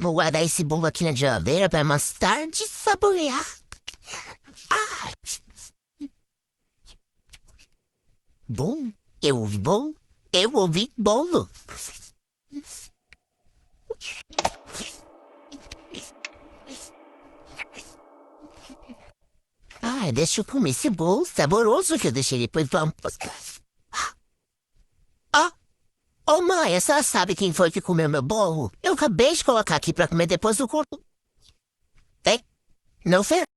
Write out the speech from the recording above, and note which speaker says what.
Speaker 1: Vou guardar esse bolo aqui na geladeira para mais tarde saborear. Ah, bom, eu ouvi bolo, eu ouvi bolo. Ah, deixa eu comer esse bolo saboroso que eu deixei depois. Vamos. Ah, ô mãe, a senhora sabe quem foi que comeu meu bolo? Eu acabei de colocar aqui pra comer depois do corpo. Tem? Não fez?